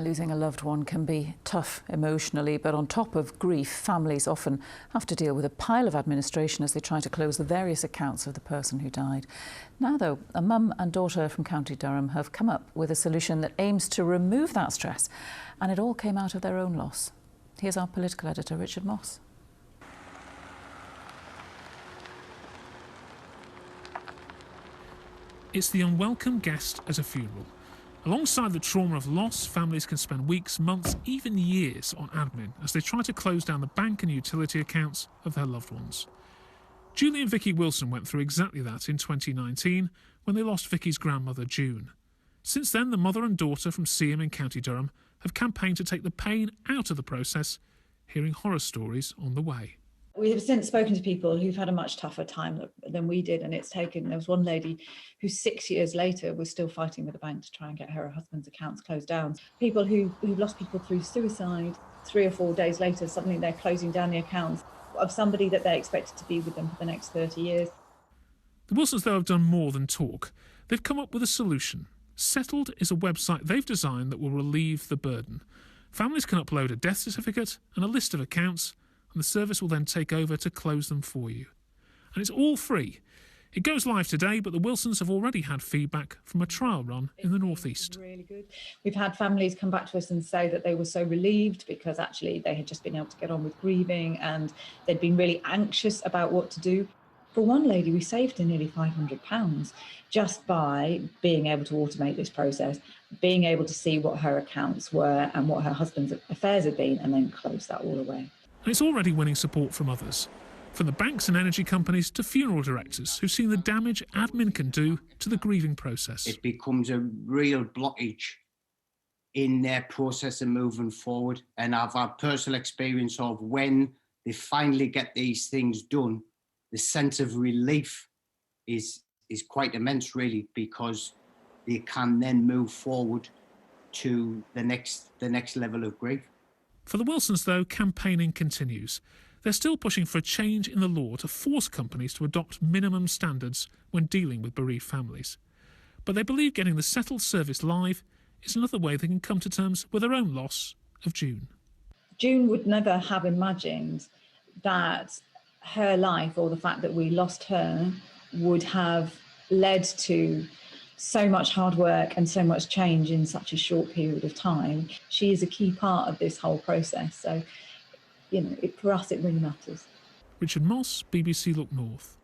Losing a loved one can be tough emotionally, but on top of grief, families often have to deal with a pile of administration as they try to close the various accounts of the person who died. Now, though, a mum and daughter from County Durham have come up with a solution that aims to remove that stress, and it all came out of their own loss. Here's our political editor, Richard Moss. It's the unwelcome guest at a funeral. Alongside the trauma of loss, families can spend weeks, months, even years on admin as they try to close down the bank and utility accounts of their loved ones. Julie and Vicky Wilson went through exactly that in 2019 when they lost Vicky's grandmother, June. Since then, the mother and daughter from Seaham in County Durham have campaigned to take the pain out of the process, hearing horror stories on the way. We have since spoken to people who've had a much tougher time than we did, and there was one lady who 6 years later was still fighting with the bank to try and get her husband's accounts closed down. People who've lost people through suicide, 3 or 4 days later, suddenly they're closing down the accounts of somebody that they expected to be with them for the next 30 years. The Wilsons, though, have done more than talk. They've come up with a solution. Settled is a website they've designed that will relieve the burden. Families can upload a death certificate and a list of accounts, and the service will then take over to close them for you. And it's all free. It goes live today, but the Wilsons have already had feedback from a trial run in the North East. Really good. We've had families come back to us and say that they were so relieved because actually they had just been able to get on with grieving and they'd been really anxious about what to do. For one lady, we saved her nearly £500 just by being able to automate this process, being able to see what her accounts were and what her husband's affairs had been, and then close that all away. And it's already winning support from others, from the banks and energy companies to funeral directors who've seen the damage admin can do to the grieving process. It becomes a real blockage in their process of moving forward. And I've had personal experience of when they finally get these things done, the sense of relief is quite immense, really, because they can then move forward to the next level of grief. For the Wilsons, though, campaigning continues. They're still pushing for a change in the law to force companies to adopt minimum standards when dealing with bereaved families. But they believe getting the Settled service live is another way they can come to terms with their own loss of June. June would never have imagined that her life, or the fact that we lost her, would have led to so much hard work and so much change in such a short period of time. She is a key part of this whole process. So, for us, it really matters. Richard Moss, BBC Look North.